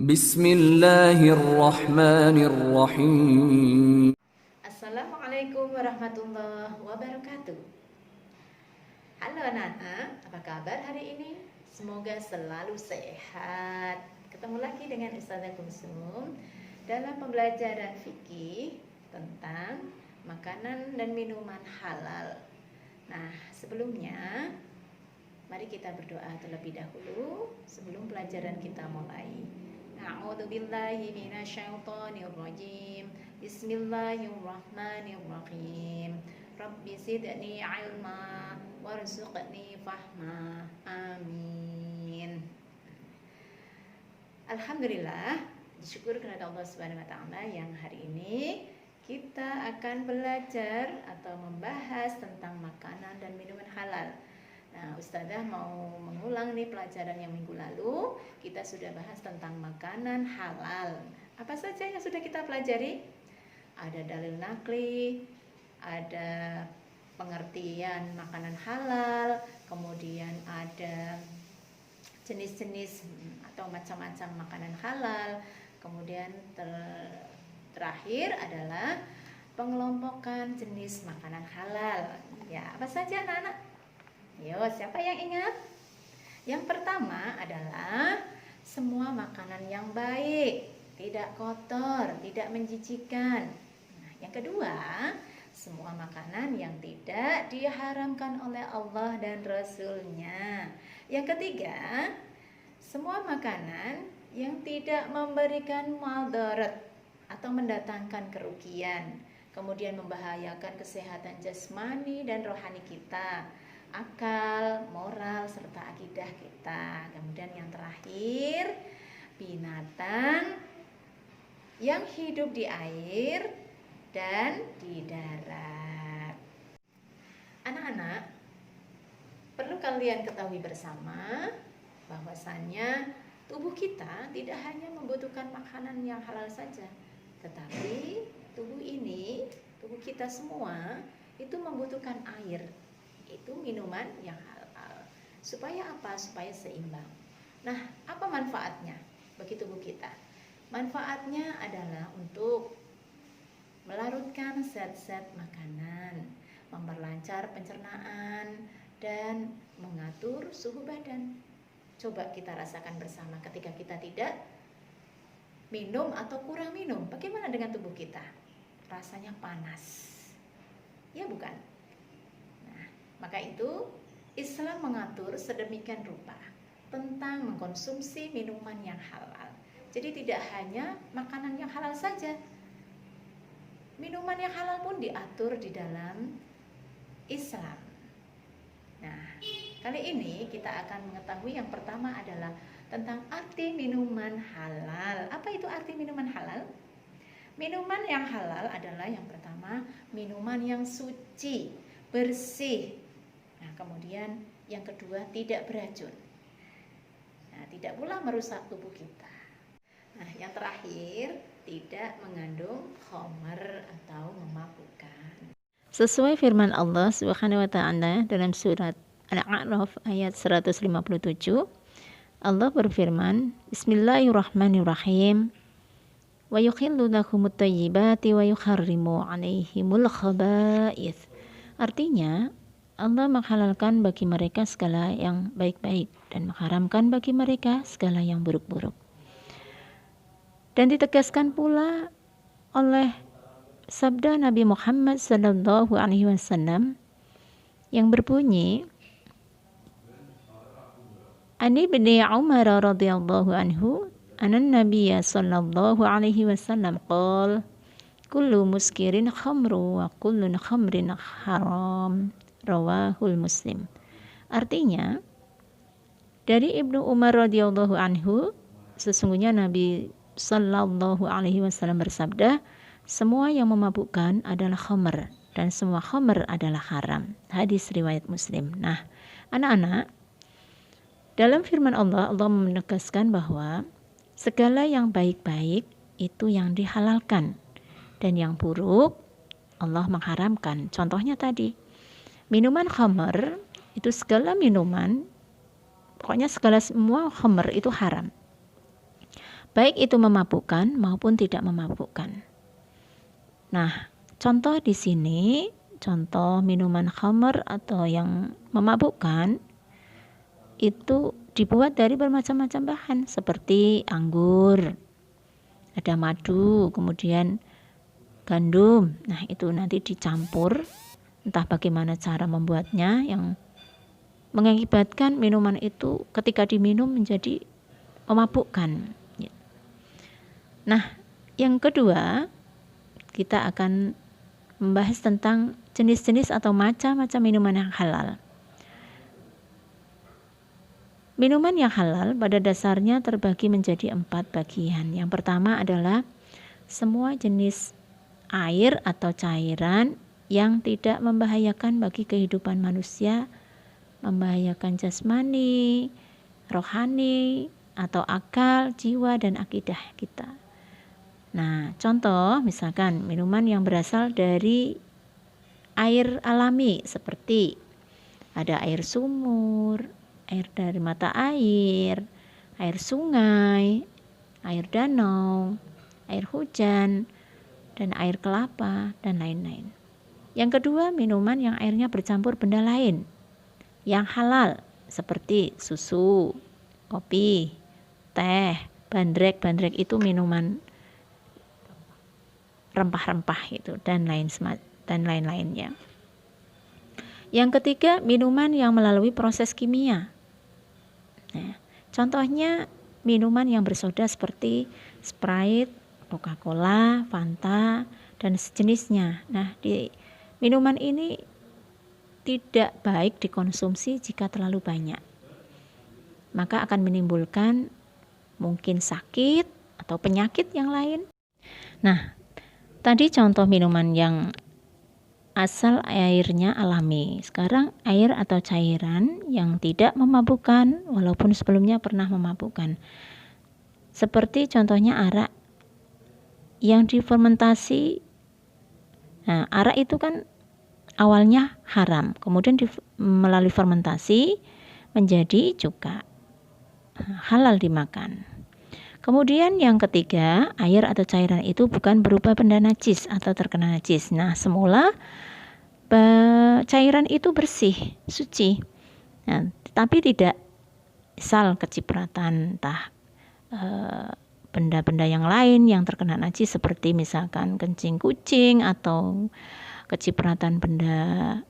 Bismillahirrahmanirrahim. Assalamualaikum warahmatullahi wabarakatuh. Halo anak-anak, apa kabar hari ini? Semoga selalu sehat. Ketemu lagi dengan Ustazah Kulsum dalam pembelajaran fikih tentang makanan dan minuman halal. Nah, sebelumnya mari kita berdoa terlebih dahulu sebelum pelajaran kita mulai. A'udzubillahi minasyaitonirrajim. Bismillahirrahmanirrahim. Rabbi zidni ilma warzuqni fahma. Amin. Alhamdulillah, bersyukur kepada Allah Subhanahu wa taala yang hari ini kita akan belajar atau membahas tentang makanan dan minuman halal. Nah, Ustazah mau mengulang nih pelajaran yang minggu lalu. Kita sudah bahas tentang makanan halal. Apa saja yang sudah kita pelajari? Ada dalil nakli, ada pengertian makanan halal, kemudian ada jenis-jenis atau macam-macam makanan halal, kemudian terakhir adalah pengelompokan jenis makanan halal. Ya, apa saja anak-anak? Yo, siapa yang ingat? Yang pertama adalah semua makanan yang baik, tidak kotor, tidak menjijikan. Nah, yang kedua, semua makanan yang tidak diharamkan oleh Allah dan Rasul-Nya. Yang ketiga, semua makanan yang tidak memberikan madarat atau mendatangkan kerugian, kemudian membahayakan kesehatan jasmani dan rohani kita, akal, moral, serta akidah kita. Kemudian yang terakhir, binatang yang hidup di air dan di darat. Anak-anak, perlu kalian ketahui bersama bahwasannya tubuh kita tidak hanya membutuhkan makanan yang halal saja, tetapi tubuh kita semua itu membutuhkan air. Itu minuman yang halal. Supaya apa? Supaya seimbang. Nah, apa manfaatnya bagi tubuh kita? Manfaatnya adalah untuk melarutkan zat-zat makanan, memperlancar pencernaan, dan mengatur suhu badan. Coba kita rasakan bersama ketika kita tidak minum atau kurang minum. Bagaimana dengan tubuh kita? Rasanya panas. Ya bukan? Maka itu Islam mengatur sedemikian rupa tentang mengkonsumsi minuman yang halal. Jadi tidak hanya makanan yang halal saja, minuman yang halal pun diatur di dalam Islam. Nah, kali ini kita akan mengetahui yang pertama adalah tentang arti minuman halal. Apa itu arti minuman halal? Minuman yang halal adalah yang pertama, minuman yang suci, bersih. Nah, kemudian yang kedua, tidak beracun. Nah, tidak pula merusak tubuh kita. Nah, yang terakhir, tidak mengandung khamar atau memabukkan. Sesuai firman Allah Subhanahu wa taala dalam surat Al-A'raf ayat 157, Allah berfirman, Bismillahirrahmanirrahim. Wa yukhillu lahumut thayyibati wa yukharrimu 'alaihimul khaba'ith. Artinya, Allah menghalalkan bagi mereka segala yang baik-baik dan mengharamkan bagi mereka segala yang buruk-buruk. Dan ditegaskan pula oleh sabda Nabi Muhammad sallallahu alaihi wasallam yang berbunyi, Ani bin Umar radhiyallahu anhu, anan Nabiyya sallallahu alaihi wasallam qala, kullu muskirin khamru wa kullu khamrin haram. Rawahul Muslim. Artinya, dari Ibnu Umar radhiyallahu anhu, sesungguhnya Nabi sallallahu alaihi wasallam bersabda, semua yang memabukkan adalah khamr dan semua khamr adalah haram. Hadis riwayat Muslim. Nah, anak-anak, dalam firman Allah menegaskan bahwa segala yang baik-baik itu yang dihalalkan dan yang buruk Allah mengharamkan. Contohnya tadi, minuman khamr itu segala minuman, pokoknya segala semua khamr itu haram. baik itu memabukkan maupun tidak memabukkan. Nah, contoh di sini, contoh minuman khamr atau yang memabukkan itu dibuat dari bermacam-macam bahan seperti anggur, ada madu, kemudian gandum. Nah, itu nanti dicampur, entah bagaimana cara membuatnya yang mengakibatkan minuman itu ketika diminum menjadi memabukkan. Nah, yang kedua, kita akan membahas tentang jenis-jenis atau macam-macam minuman yang halal. Minuman yang halal pada dasarnya terbagi menjadi 4 bagian. Yang pertama adalah semua jenis air atau cairan yang tidak membahayakan bagi kehidupan manusia, membahayakan jasmani, rohani, atau akal, jiwa, dan akidah kita. Nah, contoh misalkan minuman yang berasal dari air alami seperti ada air sumur, air dari mata air sungai, air danau, air hujan, dan air kelapa, dan lain-lain. Yang kedua, minuman yang airnya bercampur benda lain yang halal seperti susu, kopi, teh, bandrek. Bandrek itu minuman rempah-rempah itu dan lain-lainnya. Yang ketiga, minuman yang melalui proses kimia. Nah, contohnya minuman yang bersoda seperti Sprite, Coca-Cola, Fanta, dan sejenisnya. Nah, minuman ini tidak baik dikonsumsi jika terlalu banyak. Maka akan menimbulkan mungkin sakit atau penyakit yang lain. Nah, tadi contoh minuman yang asal airnya alami. Sekarang air atau cairan yang tidak memabukkan walaupun sebelumnya pernah memabukkan. Seperti contohnya arak yang difermentasi. Nah, arak itu kan awalnya haram, kemudian melalui fermentasi menjadi juga halal dimakan. Kemudian yang ketiga, air atau cairan itu bukan berupa benda najis atau terkena najis. Nah, semula cairan itu bersih, suci. Nah, tapi tidak misal kecipratan entah benda-benda yang lain yang terkena najis seperti misalkan kencing kucing atau kecipratan benda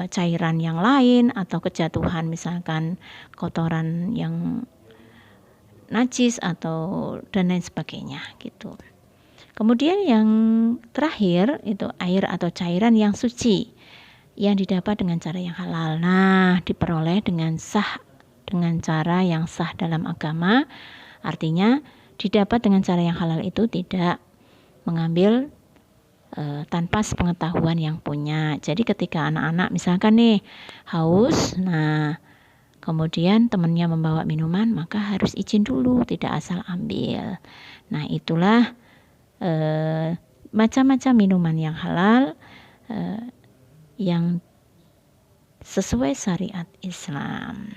cairan yang lain atau kejatuhan misalkan kotoran yang najis atau dan lain sebagainya gitu. Kemudian yang terakhir itu air atau cairan yang suci yang didapat dengan cara yang halal. Nah, diperoleh dengan cara yang sah dalam agama. Artinya didapat dengan cara yang halal itu tidak mengambil tanpa sepengetahuan yang punya. Jadi ketika anak-anak misalkan nih haus, nah kemudian temannya membawa minuman, maka harus izin dulu, tidak asal ambil. Nah, itulah macam-macam minuman yang halal yang sesuai syariat Islam.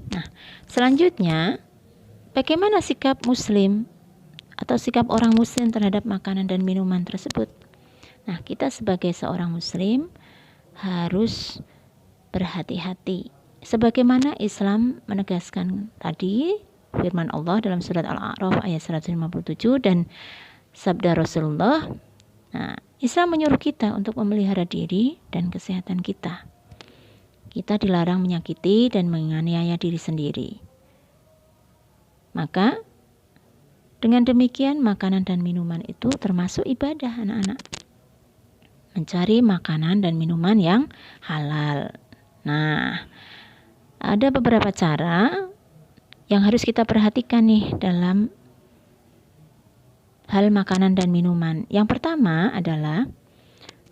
Nah, selanjutnya, bagaimana sikap Muslim atau sikap orang Muslim terhadap makanan dan minuman tersebut? Nah, kita sebagai seorang Muslim harus berhati-hati. Sebagaimana Islam menegaskan tadi firman Allah dalam surat Al-A'raf ayat 157 dan sabda Rasulullah. Nah, Islam menyuruh kita untuk memelihara diri dan kesehatan kita. Kita dilarang menyakiti dan menganiaya diri sendiri. Maka dengan demikian makanan dan minuman itu termasuk ibadah anak-anak. Mencari makanan dan minuman yang halal. Nah, ada beberapa cara yang harus kita perhatikan nih dalam hal makanan dan minuman. Yang pertama adalah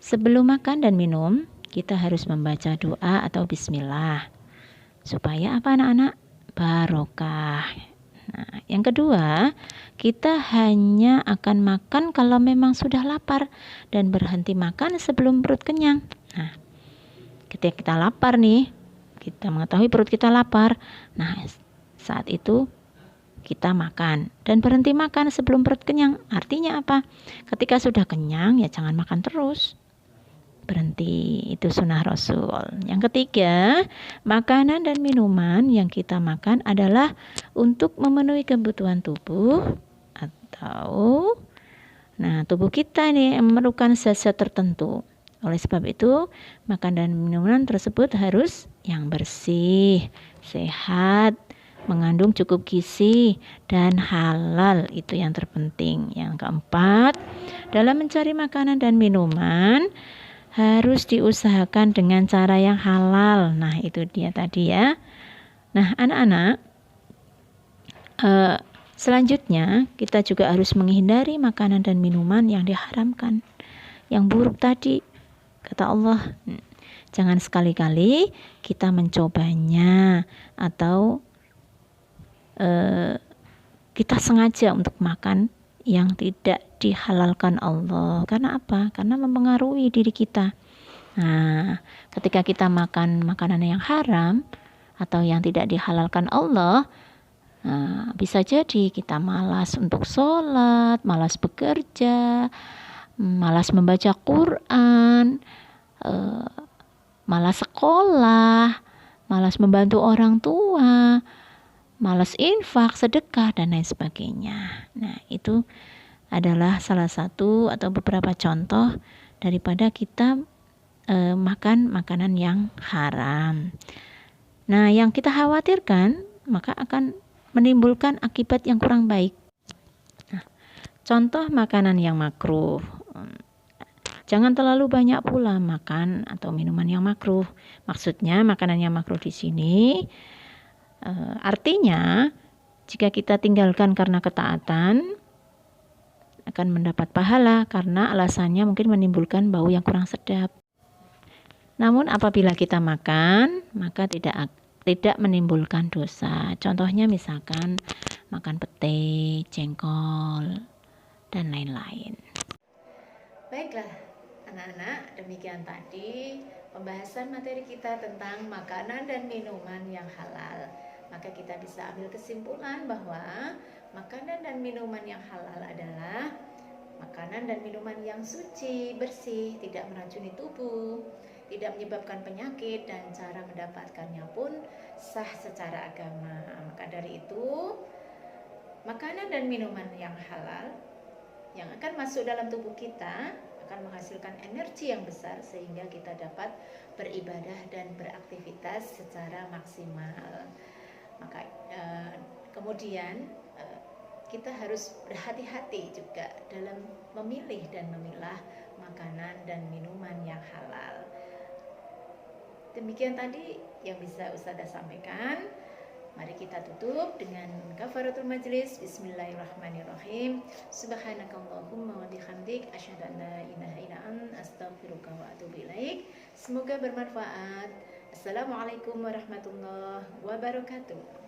sebelum makan dan minum, kita harus membaca doa atau bismillah. Supaya apa anak-anak? Barokah. Nah, yang kedua, kita hanya akan makan kalau memang sudah lapar dan berhenti makan sebelum perut kenyang. Nah, ketika kita lapar nih, kita mengetahui perut kita lapar. Nah, saat itu kita makan dan berhenti makan sebelum perut kenyang. Artinya apa? Ketika sudah kenyang ya jangan makan terus. Berhenti, itu sunnah Rasul. Yang ketiga, makanan dan minuman yang kita makan adalah untuk memenuhi kebutuhan tubuh atau tubuh kita ini memerlukan zat-zat tertentu. Oleh sebab itu, makan dan minuman tersebut harus yang bersih, sehat, mengandung cukup gizi, dan halal. Itu yang terpenting. Yang keempat, dalam mencari makanan dan minuman harus diusahakan dengan cara yang halal. Nah, itu dia tadi ya. Nah, anak-anak, selanjutnya kita juga harus menghindari makanan dan minuman yang diharamkan, yang buruk tadi. Kata Allah, jangan sekali-kali kita mencobanya atau kita sengaja untuk makan yang tidak dihalalkan Allah. Karena apa? Karena mempengaruhi diri kita. Nah, ketika kita makan makanan yang haram atau yang tidak dihalalkan Allah, bisa jadi kita malas untuk sholat, malas bekerja, malas membaca Quran, malas sekolah, malas membantu orang tua, malas infak, sedekah, dan lain sebagainya. Nah, itu adalah salah satu atau beberapa contoh daripada kita makan makanan yang haram. Nah, yang kita khawatirkan maka akan menimbulkan akibat yang kurang baik. Nah, contoh makanan yang makruh. Jangan terlalu banyak pula makan atau minuman yang makruh. Maksudnya makanan yang makruh di sini artinya jika kita tinggalkan karena ketaatan akan mendapat pahala karena alasannya mungkin menimbulkan bau yang kurang sedap. Namun apabila kita makan maka tidak menimbulkan dosa. Contohnya misalkan makan pete, jengkol, dan lain-lain. Baiklah anak-anak, demikian tadi pembahasan materi kita tentang makanan dan minuman yang halal. Maka kita bisa ambil kesimpulan bahwa makanan dan minuman yang halal adalah makanan dan minuman yang suci, bersih, tidak meracuni tubuh, tidak menyebabkan penyakit, dan cara mendapatkannya pun sah secara agama. Maka dari itu, makanan dan minuman yang halal yang akan masuk dalam tubuh kita akan menghasilkan energi yang besar sehingga kita dapat beribadah dan beraktivitas secara maksimal. Maka kemudian kita harus berhati-hati juga dalam memilih dan memilah makanan dan minuman yang halal. Demikian tadi yang bisa Ustazah sampaikan. Mari kita tutup dengan kafaratul majlis. Bismillahirrahmanirrahim. Subhanakallahumma wa bihamdik asyhadu an la ilaha illa anta astaghfiruka wa atubu ilaik. Semoga bermanfaat. Assalamualaikum warahmatullahi wabarakatuh.